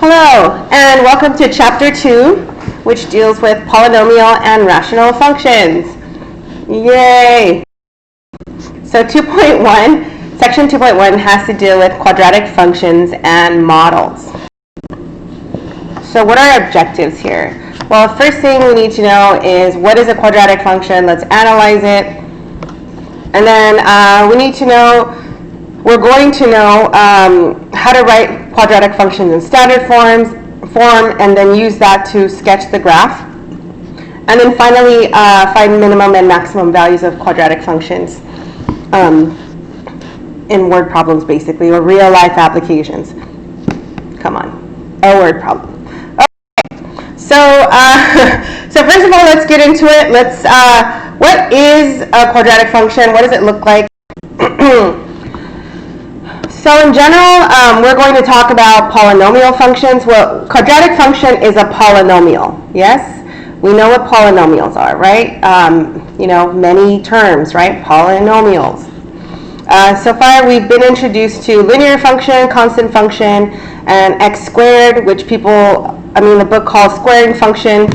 Hello, and welcome to Chapter 2, which deals with polynomial and rational functions. Yay! So 2.1, Section 2.1 has to deal with quadratic functions and models. So what are our objectives here? Well, first thing we need to know is what is a quadratic function. Let's analyze it. And then we need to know, we're going to know how to write quadratic functions in standard form and then use that to sketch the graph. And then finally, find minimum and maximum values of quadratic functions in word problems, basically, or real life applications. Come on, a word problem. Okay, so first of all, let's get into it. What is a quadratic function? What does it look like? So in general, we're going to talk about polynomial functions. Well, quadratic function is a polynomial. Yes, we know what polynomials are, right? You know, many terms, right? Polynomials. So far, we've been introduced to linear function, constant function, and x squared, which the book calls squaring function.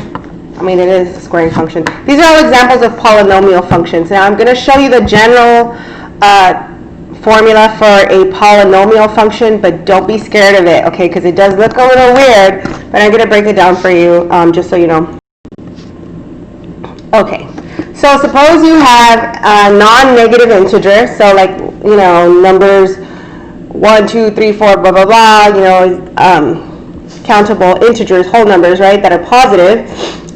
It is a squaring function. These are all examples of polynomial functions. Now, I'm going to show you the general formula for a polynomial function, but don't be scared of it, okay? Because it does look a little weird, but I'm going to break it down for you just so you know. Okay, so suppose you have a non-negative integer, so like, you know, numbers 1, 2, 3, 4, blah, blah, blah, you know, countable integers, whole numbers, right, that are positive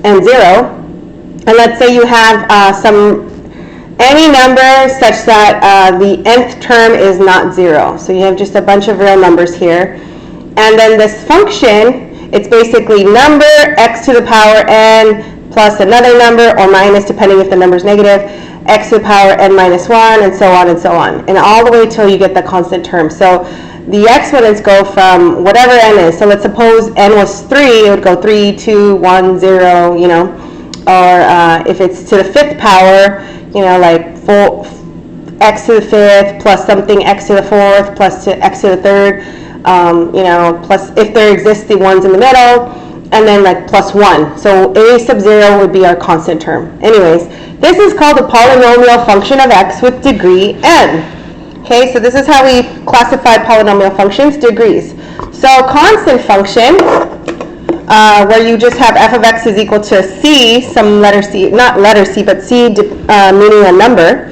and 0. And let's say you have any number such that the nth term is not 0. So you have just a bunch of real numbers here. And then this function, it's basically number x to the power n plus another number, or minus, depending if the number is negative, x to the power n minus 1, and so on and so on. And all the way till you get the constant term. So the exponents go from whatever n is. So let's suppose n was 3, it would go 3, 2, 1, 0, you know. Or if it's to the 5th power, you know, like x to the 5th plus something x to the 4th plus x to the 3rd, you know, plus if there exists the ones in the middle, and then like plus 1. So a sub 0 would be our constant term. Anyways, this is called a polynomial function of x with degree n. Okay, so this is how we classify polynomial functions, degrees. So constant function, where you just have f of x is equal to c, some letter c, not letter c, but c meaning a number,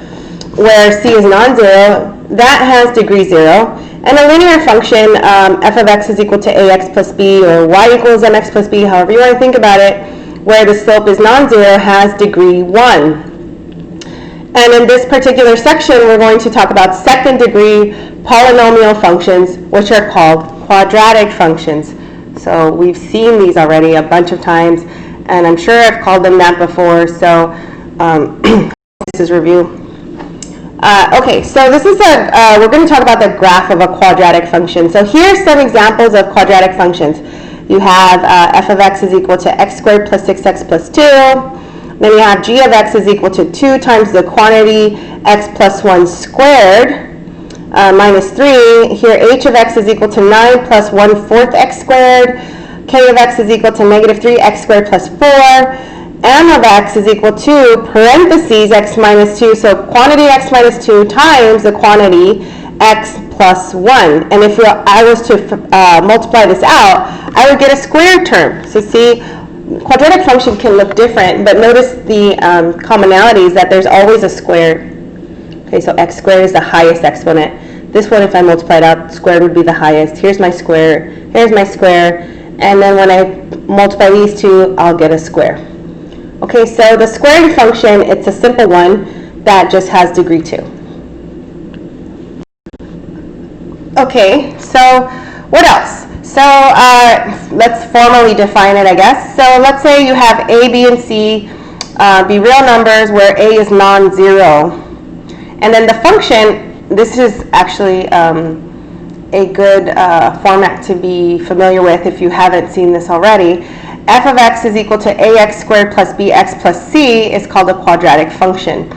where c is non-zero, that has degree 0. And a linear function, f of x is equal to ax plus b, or y equals mx plus b, however you want to think about it, where the slope is non-zero, has degree 1. And in this particular section, we're going to talk about second degree polynomial functions, which are called quadratic functions. So we've seen these already a bunch of times, and I'm sure I've called them that before, so this is review. Okay, so this is we're going to talk about the graph of a quadratic function. So here's some examples of quadratic functions. You have f of x is equal to x squared plus 6x plus 2. Then you have g of x is equal to 2 times the quantity x plus 1 squared minus 3. Here h of x is equal to 9 plus 1/4 x squared. K of x is equal to negative 3x squared plus 4. M of x is equal to parentheses x minus 2. So quantity x minus 2 times the quantity x plus 1. And if I was to multiply this out, I would get a squared term. So see, quadratic function can look different, but notice the commonalities that there's always a square. Okay, so x squared is the highest exponent. This one, if I multiplied out, squared would be the highest. Here's my square, here's my square, and then when I multiply these two, I'll get a square. Okay, so the squaring function, it's a simple one that just has degree 2. Okay, so what else? So let's formally define it, I guess. So let's say you have A, B, and C be real numbers where A is non-zero. And then the function, this is actually a good format to be familiar with if you haven't seen this already. F of x is equal to ax squared plus bx plus c is called a quadratic function.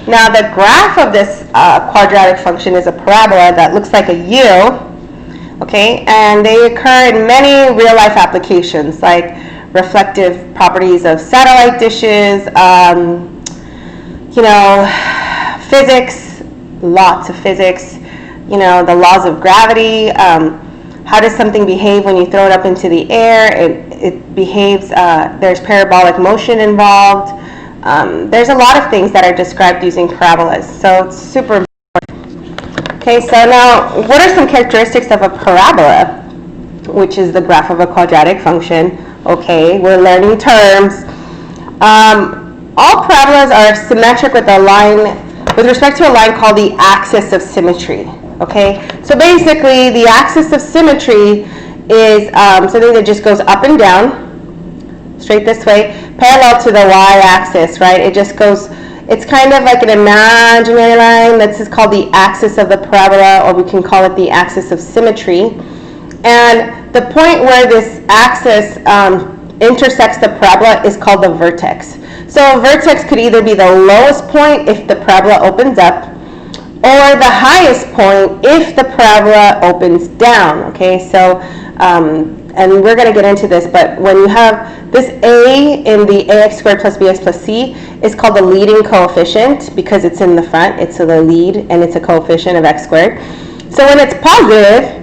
Now the graph of this quadratic function is a parabola that looks like a U, okay? And they occur in many real-life applications, like reflective properties of satellite dishes, you know, physics, lots of physics, you know, the laws of gravity. How does something behave when you throw it up into the air? It behaves, there's parabolic motion involved. There's a lot of things that are described using parabolas, so it's super important. Okay, so now, what are some characteristics of a parabola, which is the graph of a quadratic function? Okay, we're learning terms. All parabolas are symmetric with a line, with respect to a line called the axis of symmetry. Okay, so basically the axis of symmetry is something that just goes up and down, straight this way, parallel to the y-axis, right? It just goes, it's kind of like an imaginary line. This is called the axis of the parabola, or we can call it the axis of symmetry. And the point where this axis intersects the parabola is called the vertex. So a vertex could either be the lowest point if the parabola opens up, or the highest point if the parabola opens down, okay? So, and we're going to get into this, but when you have this a in the ax squared plus bx plus c is called the leading coefficient because it's in the front, it's the lead, and it's a coefficient of x squared. So when it's positive,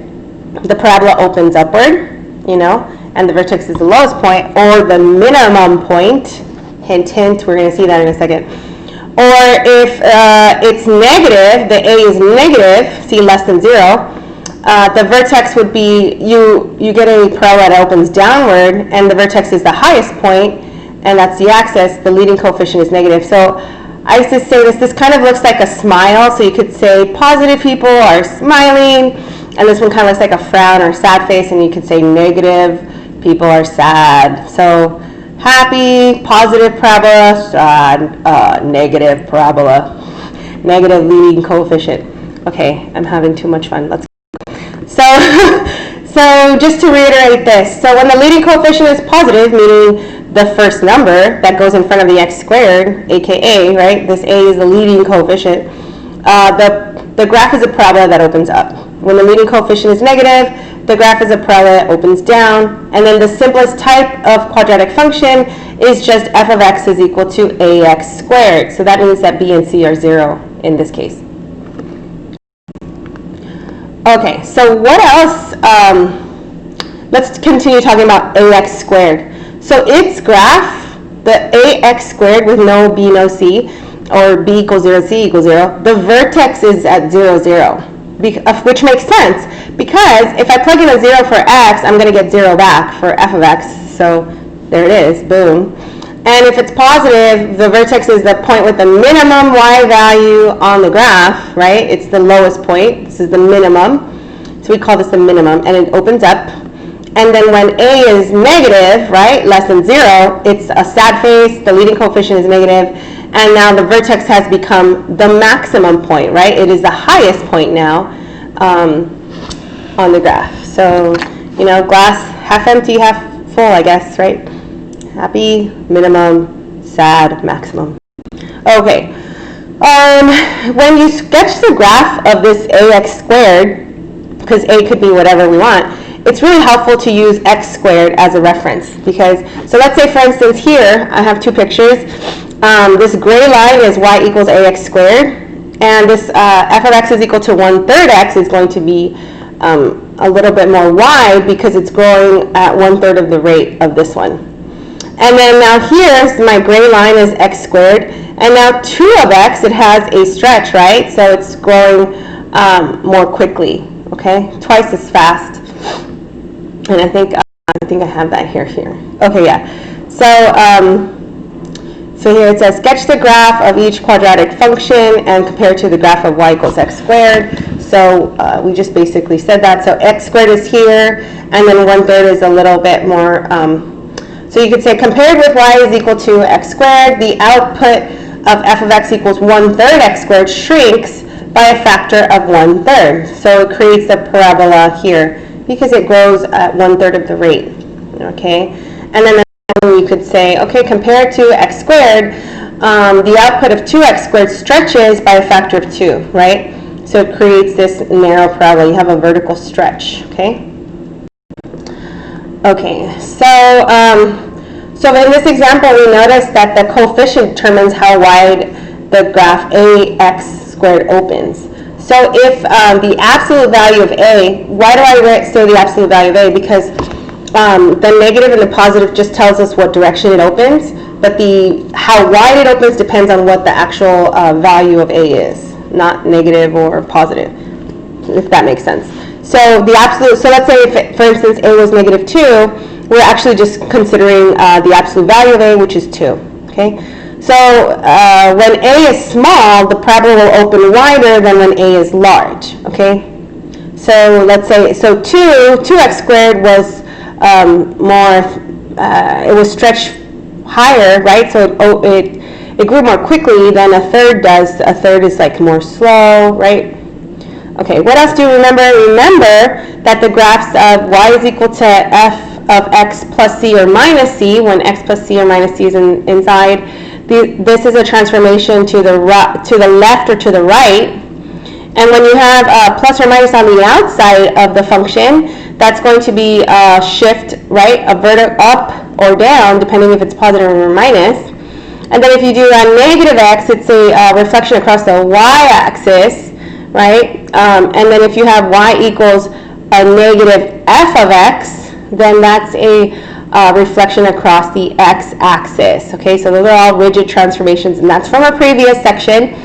the parabola opens upward, you know, and the vertex is the lowest point, or the minimum point, hint, hint, we're going to see that in a second. Or if it's negative, the a is negative, see less than 0, the vertex would be, you get a parabola that opens downward, and the vertex is the highest point, and that's the axis, the leading coefficient is negative. So I used to say this kind of looks like a smile, so you could say positive people are smiling, and this one kind of looks like a frown or sad face, and you could say negative people are sad. So happy, positive parabola, sad, negative parabola, negative leading coefficient. Okay, I'm having too much fun. Let's go. So just to reiterate this, so when the leading coefficient is positive, meaning the first number that goes in front of the x squared, aka, right, this a is the leading coefficient, the graph is a parabola that opens up. When the leading coefficient is negative, the graph is a parabola that opens down, and then the simplest type of quadratic function is just f of x is equal to ax squared. So that means that b and c are 0 in this case. Okay, so what else? Let's continue talking about ax squared. So its graph, the ax squared with no b, no c, or b equals 0, c equals 0, the vertex is at 0, 0. Which makes sense, because if I plug in a 0 for x, I'm going to get 0 back for f of x, so there it is, boom. And if it's positive, the vertex is the point with the minimum y value on the graph, right? It's the lowest point, this is the minimum, so we call this the minimum, and it opens up. And then when a is negative, right, less than 0, it's a sad face, the leading coefficient is negative, and now the vertex has become the maximum point, right? It is the highest point now on the graph. So, you know, glass half empty, half full, I guess, right? Happy, minimum, sad, maximum. Okay. When you sketch the graph of this ax squared, because a could be whatever we want, it's really helpful to use x squared as a reference because, so let's say for instance here, I have two pictures. This gray line is y equals ax squared, and this f of x is equal to 1/3 x is going to be a little bit more wide because it's growing at 1/3 of the rate of this one. And then now here's my gray line is x squared, and now 2 of x, it has a stretch, right? So it's growing more quickly, okay? Twice as fast. And I think I have that here. Okay, yeah. So here it says, sketch the graph of each quadratic function and compare to the graph of y equals x squared. So we just basically said that. So x squared is here, and then 1/3 is a little bit more. So you could say compared with y is equal to x squared, the output of f of x equals 1/3 x squared shrinks by a factor of 1/3. So it creates a parabola here because it grows at 1/3 of the rate. Okay, and then you could say, okay, compared to x squared, the output of 2x squared stretches by a factor of 2, right? So it creates this narrow parabola. You have a vertical stretch, okay? Okay, so so in this example, we notice that the coefficient determines how wide the graph ax squared opens. So if the absolute value of a, why do I say the absolute value of a? Because the negative and the positive just tells us what direction it opens, but how wide it opens depends on what the actual value of a is, not negative or positive, if that makes sense. So the absolute, so let's say if, for instance, a was negative 2, we're actually just considering the absolute value of a, which is 2, okay? So when a is small, the parabola will open wider than when a is large, okay? So let's say, so 2x squared was it was stretched higher, right? So it grew more quickly than a third does. A third is like more slow, right? Okay, what else do you remember? Remember that the graphs of y is equal to f of x plus c or minus c, when x plus c or minus c is inside, this is a transformation to the left or to the right. And when you have plus or minus on the outside of the function, that's going to be a shift, right? A vertical up or down, depending if it's positive or minus. And then if you do a negative x, it's a reflection across the y-axis, right? And then if you have y equals a negative f of x, then that's a reflection across the x-axis. Okay, so those are all rigid transformations, and that's from a previous section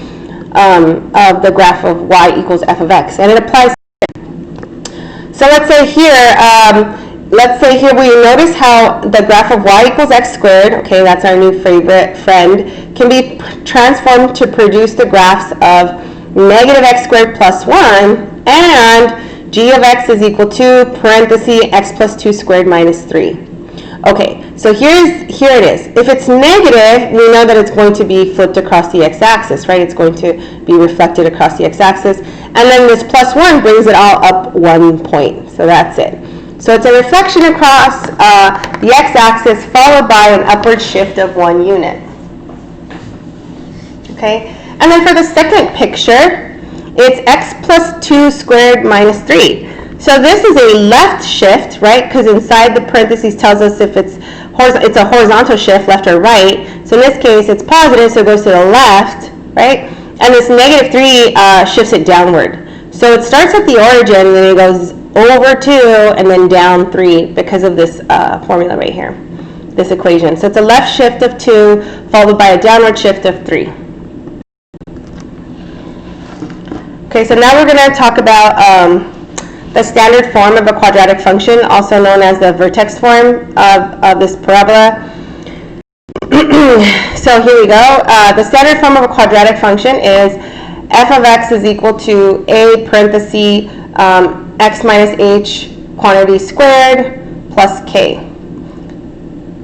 of the graph of y equals f of x, and it applies. So let's say here we notice how the graph of y equals x squared, okay, that's our new favorite friend, can be transformed to produce the graphs of negative x squared plus 1 and g of x is equal to parenthesis x plus 2 squared minus 3. Okay, so here it is. If it's negative, we know that it's going to be flipped across the x-axis, right? It's going to be reflected across the x-axis. And then this plus 1 brings it all up 1 point. So that's it. So it's a reflection across the x-axis followed by an upward shift of 1 unit. Okay, and then for the second picture, it's x plus 2 squared minus 3. So this is a left shift, right? Because inside the parentheses tells us if it's a horizontal shift, left or right. So in this case, it's positive, so it goes to the left, right? And this negative 3 shifts it downward. So it starts at the origin, and then it goes over 2, and then down 3 because of this formula right here, this equation. So it's a left shift of 2, followed by a downward shift of 3. Okay, so now we're going to talk about the standard form of a quadratic function, also known as the vertex form of this parabola. So here we go. The standard form of a quadratic function is f of x is equal to a parenthesis x minus h quantity squared plus k.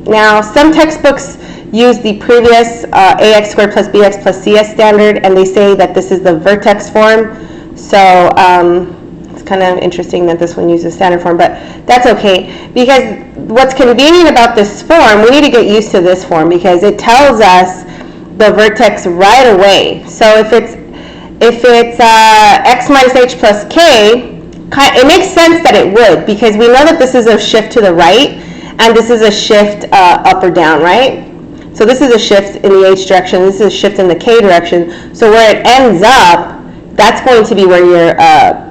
Now, some textbooks use the previous ax squared plus bx plus cs standard, and they say that this is the vertex form. So it's kind of interesting that this one uses standard form, but that's okay, because what's convenient about this form, we need to get used to this form because it tells us the vertex right away. So if it's x minus h plus k, it makes sense that it would, because we know that this is a shift to the right and this is a shift up or down, right? So this is a shift in the h direction, this is a shift in the k direction. So where it ends up, that's going to be where your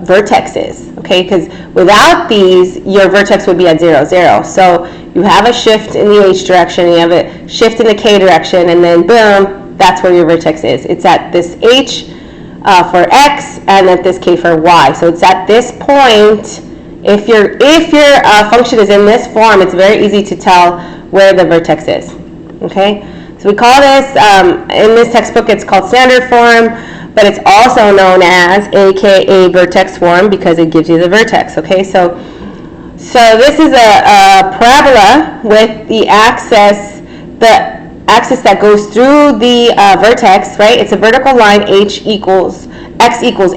vertex is, okay? Because without these, your vertex would be at 0, 0. So you have a shift in the h direction, you have a shift in the k direction, and then boom, that's where your vertex is. It's at this h for x and at this k for y. So it's at this point. If your function is in this form, it's very easy to tell where the vertex is, okay? So we call this, in this textbook, it's called standard form, but it's also known as AKA vertex form because it gives you the vertex, okay? So this is a parabola with the axis that goes through the vertex, right? It's a vertical line, x equals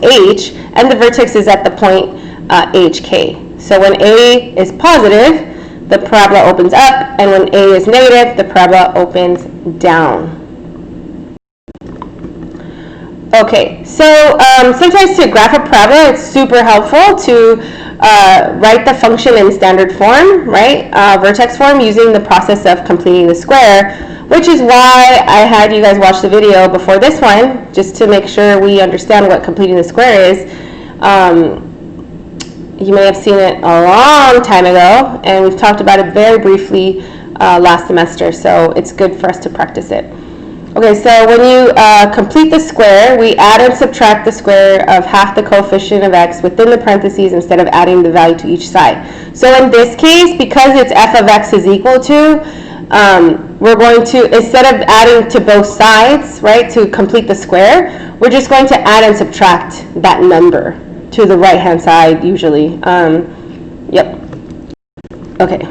h, and the vertex is at the point hk. So when a is positive, the parabola opens up, and when a is negative, the parabola opens down. Okay, so sometimes to graph a parabola, it's super helpful to write the function in standard form, right? Vertex form, using the process of completing the square, which is why I had you guys watch the video before this one, just to make sure we understand what completing the square is. You may have seen it a long time ago, and we've talked about it very briefly last semester, so it's good for us to practice it. Okay, so when you complete the square, we add and subtract the square of half the coefficient of x within the parentheses instead of adding the value to each side. So in this case, because it's f of x is equal to, we're going to, instead of adding to both sides, right, to complete the square, we're just going to add and subtract that number to the right-hand side, usually. Yep. Okay.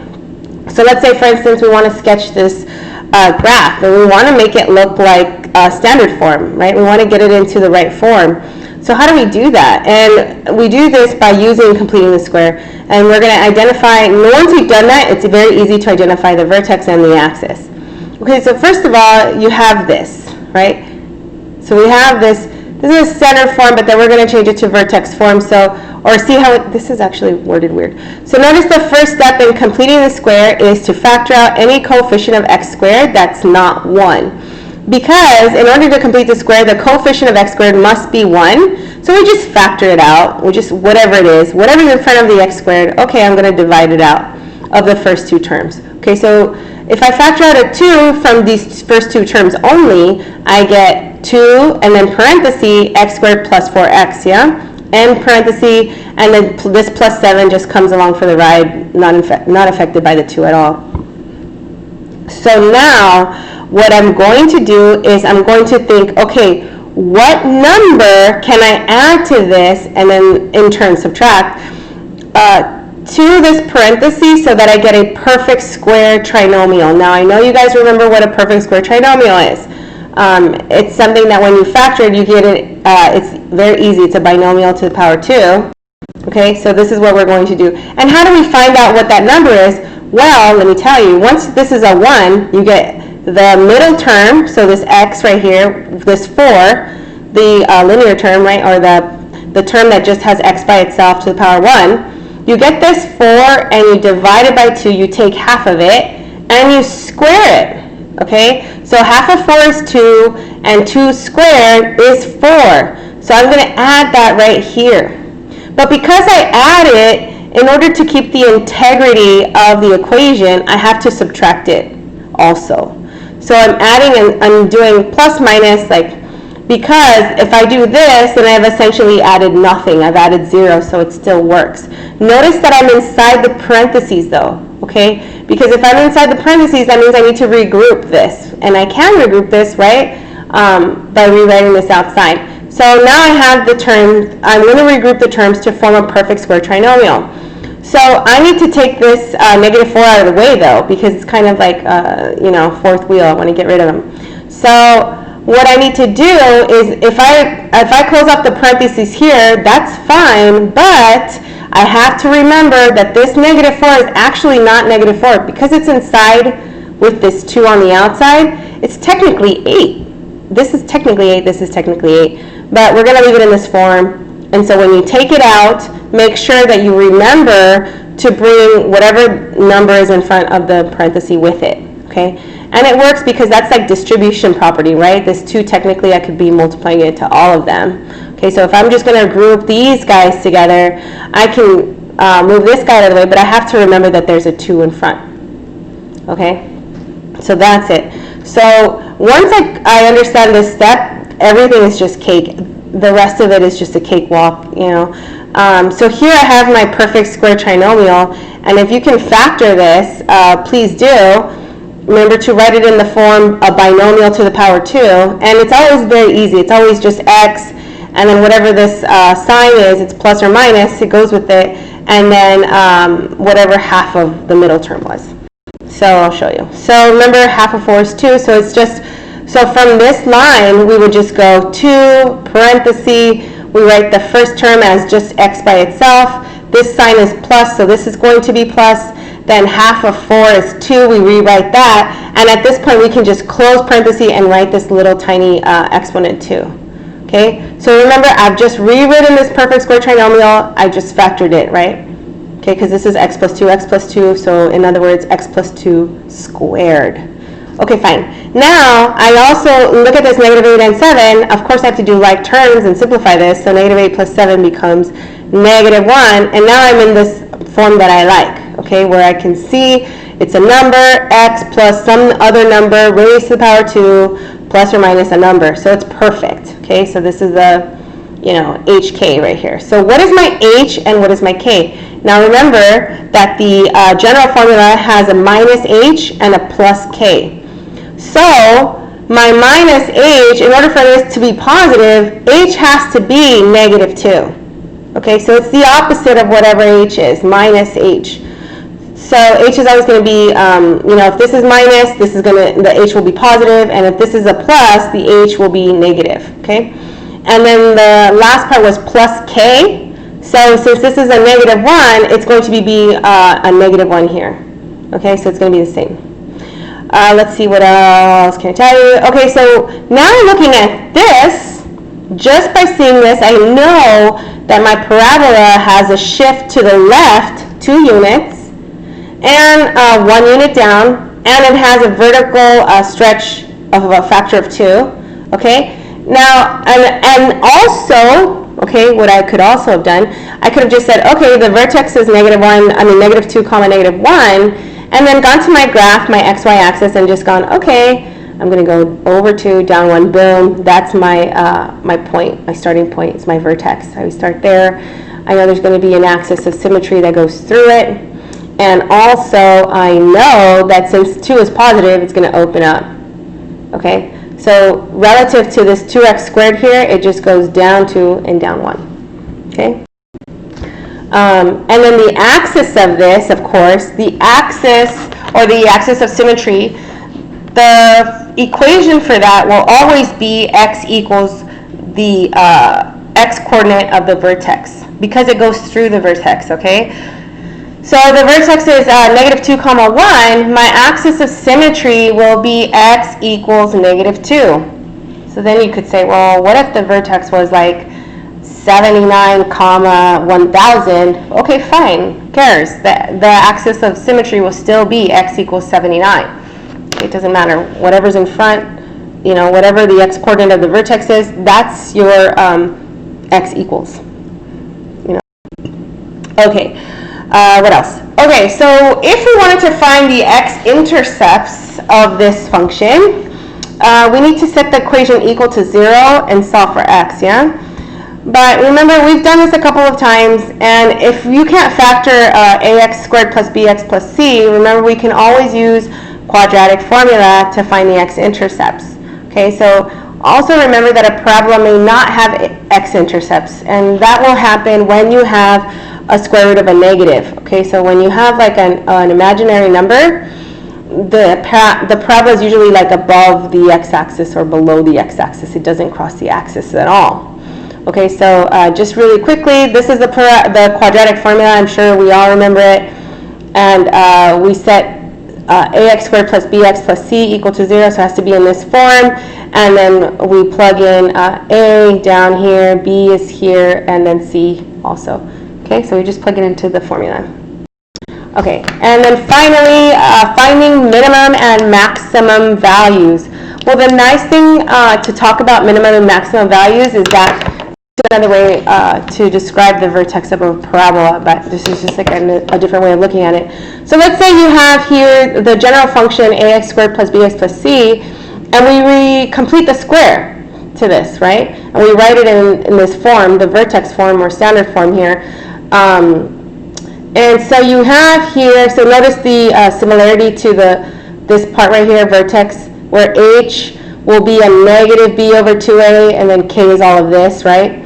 So let's say, for instance, we want to sketch this graph, and we want to make it look like standard form, right? We want to get it into the right form. So how do we do that? And we do this by using completing the square. And we're going to identify, once we've done that, it's very easy to identify the vertex and the axis. Okay, so first of all, you have this, right? So we have this. This is standard form, but then we're going to change it to vertex form. So, or see how this is actually worded weird. So notice the first step in completing the square is to factor out any coefficient of x squared that's not 1. Because in order to complete the square, the coefficient of x squared must be 1. So we just factor it out. We just, whatever it is, whatever's in front of the x squared, okay, I'm going to divide it out of the first two terms. Okay, so if I factor out a 2 from these first two terms only, I get 2 and then parenthesis x squared plus 4x, yeah? And parenthesis, and then this plus 7 just comes along for the ride, not affected by the 2 at all. So now, what I'm going to do is I'm going to think, okay, what number can I add to this, and then in turn subtract, to this parenthesis so that I get a perfect square trinomial. Now, I know you guys remember what a perfect square trinomial is. It's something that when you factor it, you get it, it's very easy. It's a binomial to the power 2. Okay, so this is what we're going to do. And how do we find out what that number is? Well, let me tell you, once this is a 1, you get the middle term, so this x right here, this 4, the linear term, right, or the term that just has x by itself to the power 1. You get this 4 and you divide it by 2, you take half of it, and you square it, okay? So half of 4 is 2, and 2 squared is 4. So I'm going to add that right here. But because I add it, in order to keep the integrity of the equation, I have to subtract it also. So I'm adding and I'm doing plus minus, like, because if I do this, then I've essentially added nothing. I've added 0, so it still works. Notice that I'm inside the parentheses, though, okay? Because if I'm inside the parentheses, that means I need to regroup this. And I can regroup this, right, by rewriting this outside. So now I have the terms. I'm going to regroup the terms to form a perfect square trinomial. So I need to take this negative 4 out of the way, though, because it's kind of like, you know, fourth wheel. I want to get rid of them. So what I need to do is, if I close up the parentheses here, that's fine, but I have to remember that this negative 4 is actually not negative 4. Because it's inside with this 2 on the outside, it's technically 8. This is technically 8, this is technically 8. But we're going to leave it in this form. And so when you take it out, make sure that you remember to bring whatever number is in front of the parenthesis with it, okay? And it works because that's like distribution property, right? This 2, technically, I could be multiplying it to all of them. Okay, so if I'm just going to group these guys together, I can move this guy out of the way, but I have to remember that there's a 2 in front. Okay, so that's it. So once I understand this step, everything is just cake. The rest of it is just a cakewalk, you know. So here I have my perfect square trinomial, and if you can factor this, please do. Remember to write it in the form a binomial to the power 2, and it's always very easy. It's always just x, and then whatever this sign is, it's plus or minus, it goes with it, and then whatever half of the middle term was. So I'll show you. So remember, half of 4 is 2, so it's just, so from this line, we would just go 2, parenthesis, we write the first term as just x by itself. This sign is plus, so this is going to be plus. Then half of 4 is 2, we rewrite that. And at this point, we can just close parenthesis and write this little tiny exponent 2. Okay, so remember, I've just rewritten this perfect square trinomial. I just factored it, right? Okay, because this is x plus 2, so in other words, x plus 2 squared. Okay, fine. Now, I also look at this negative 8 and 7. Of course, I have to do like terms and simplify this. So negative 8 plus 7 becomes negative 1. And now I'm in this form that I like, okay, where I can see it's a number, x plus some other number raised to the power 2 plus or minus a number. So it's perfect, okay? So this is the, you know, hk right here. So what is my h and what is my k? Now remember that the general formula has a minus h and a plus k. So my minus h, in order for this to be positive, h has to be negative 2. Okay, so it's the opposite of whatever h is, minus h. So h is always going to be, you know, if this is minus, this is going to, the h will be positive, and if this is a plus, the h will be negative, okay? And then the last part was plus k. So since this is a negative 1, it's going to be a negative 1 here. Okay, so it's going to be the same. Let's see, what else can I tell you? Okay, so now I'm looking at this. Just by seeing this, I know that my parabola has a shift to the left 2 units and 1 unit down, and it has a vertical stretch of a factor of 2. Okay, now, and also, okay, what I could also have done, I could have just said, okay, the vertex is negative 2 comma negative 1, and then gone to my graph, my xy axis, and just gone, okay, I'm going to go over 2, down 1, boom, that's my, my point, my starting point, it's my vertex. I would start there. I know there's going to be an axis of symmetry that goes through it, and also I know that since 2 is positive, it's going to open up, okay? So relative to this 2x squared here, it just goes down 2 and down 1, okay? And then the axis of this, of course, the axis, or the axis of symmetry, the equation for that will always be x equals the x coordinate of the vertex, because it goes through the vertex, okay? So the vertex is negative 2 comma 1. My axis of symmetry will be x equals negative 2. So then you could say, well, what if the vertex was like 79 comma 1000? Okay, fine, who cares? The axis of symmetry will still be x equals 79. It doesn't matter. Whatever's in front, you know, whatever the x coordinate of the vertex is, that's your x equals. You know. Okay. What else? Okay, so if we wanted to find the x-intercepts of this function, we need to set the equation equal to 0 and solve for x, yeah? But remember, we've done this a couple of times, and if you can't factor ax squared plus bx plus c, remember we can always use quadratic formula to find the x-intercepts. Okay, so also remember that a parabola may not have x-intercepts, and that will happen when you have a square root of a negative. Okay, so when you have like an imaginary number, the parabola is usually like above the x-axis or below the x-axis. It doesn't cross the axis at all. Okay, so just really quickly, this is the quadratic formula. I'm sure we all remember it. And we set ax squared plus bx plus c equal to 0, so it has to be in this form. And then we plug in a down here, b is here, and then c also. Okay, so we just plug it into the formula. Okay, and then finally, finding minimum and maximum values. Well, the nice thing to talk about minimum and maximum values is that another way to describe the vertex of a parabola, but this is just like a different way of looking at it. So let's say you have here the general function ax squared plus bx plus c, and we complete the square to this, right? And we write it in this form, the vertex form or standard form here. And so you have here, so notice the similarity to this part right here, vertex, where h will be a negative b over 2a, and then k is all of this, right?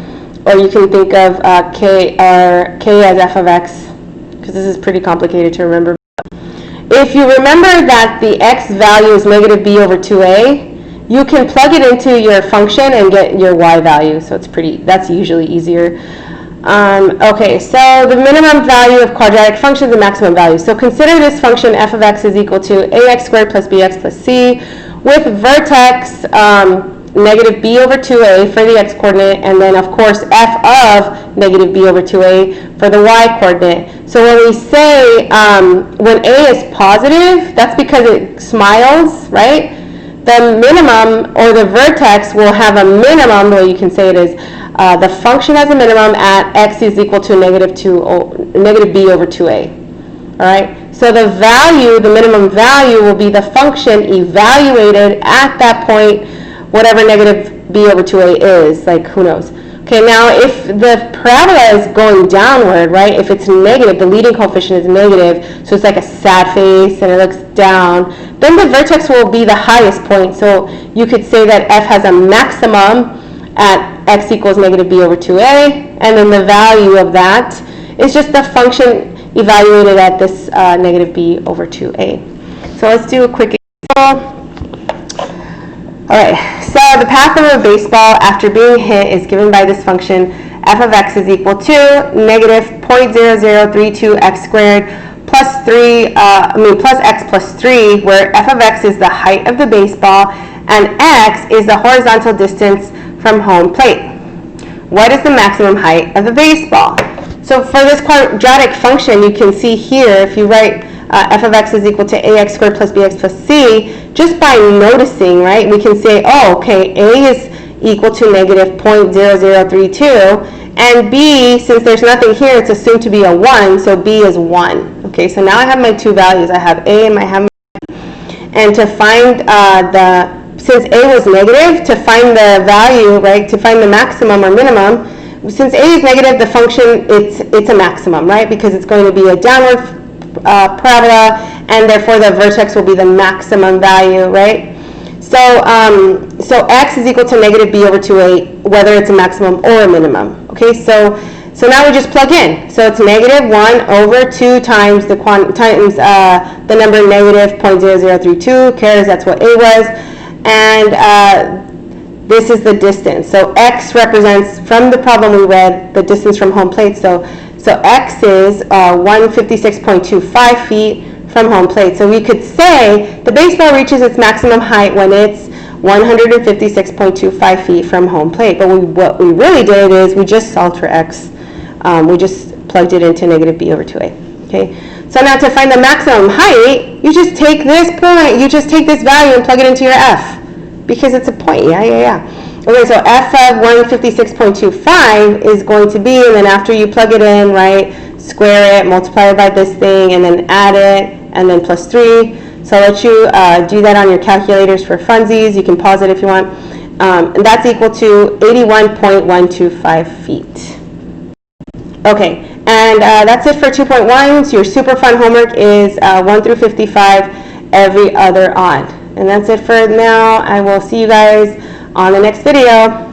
Or you can think of k as f of x, because this is pretty complicated to remember. If you remember that the x value is negative b over 2a, you can plug it into your function and get your y value. So that's usually easier. Okay, so the minimum value of quadratic functions and maximum value. So consider this function f of x is equal to ax squared plus bx plus c with vertex negative b over 2a for the x-coordinate, and then of course f of negative b over 2a for the y-coordinate. So when we say when a is positive, that's because it smiles, right? The minimum, or the vertex, will have a minimum, the way you can say it is, the function has a minimum at x is equal to negative b over 2a. All right? So the value, the minimum value, will be the function evaluated at that point, whatever negative b over 2a is, like who knows. Okay, now if the parabola is going downward, right, if it's negative, the leading coefficient is negative, so it's like a sad face and it looks down, then the vertex will be the highest point. So you could say that f has a maximum at x equals negative b over 2a, and then the value of that is just the function evaluated at this negative b over 2a. So let's do a quick example. All right, so the path of a baseball after being hit is given by this function f of x is equal to negative 0.0032 x squared plus plus x plus 3, where f of x is the height of the baseball and x is the horizontal distance from home plate. What is the maximum height of the baseball? So for this quadratic function, you can see here, if you write f of x is equal to ax squared plus bx plus c, just by noticing, right, we can say, oh, okay, a is equal to negative 0.0032, and b, since there's nothing here, it's assumed to be a 1, so b is 1. Okay, so now I have my two values. I have a and I have b. And to find since a was negative, to find the value, right, to find the maximum or minimum, since a is negative, the function, it's a maximum, right, because it's going to be a downward parabola, and therefore the vertex will be the maximum value, right? So, so x is equal to negative b over 2a, whether it's a maximum or a minimum. Okay, so now we just plug in. So it's negative 1 over 2 times the number negative 0.0032, cares, that's what a was, and this is the distance. So x represents, from the problem we read, the distance from home plate. So x is 156.25 feet from home plate. So we could say the baseball reaches its maximum height when it's 156.25 feet from home plate. But what we really did is we just solved for x. We just plugged it into negative b over 2a. Okay. So now to find the maximum height, you just take this point, you just take this value and plug it into your f, because it's a point. Yeah. Okay, so f of 156.25 is going to be, and then after you plug it in, right, square it, multiply it by this thing, and then add it, and then plus 3. So I'll let you do that on your calculators for funsies. You can pause it if you want. And that's equal to 81.125 feet. Okay, and that's it for 2.1. So your super fun homework is 1 through 55, every other odd. And that's it for now. I will see you guys on the next video.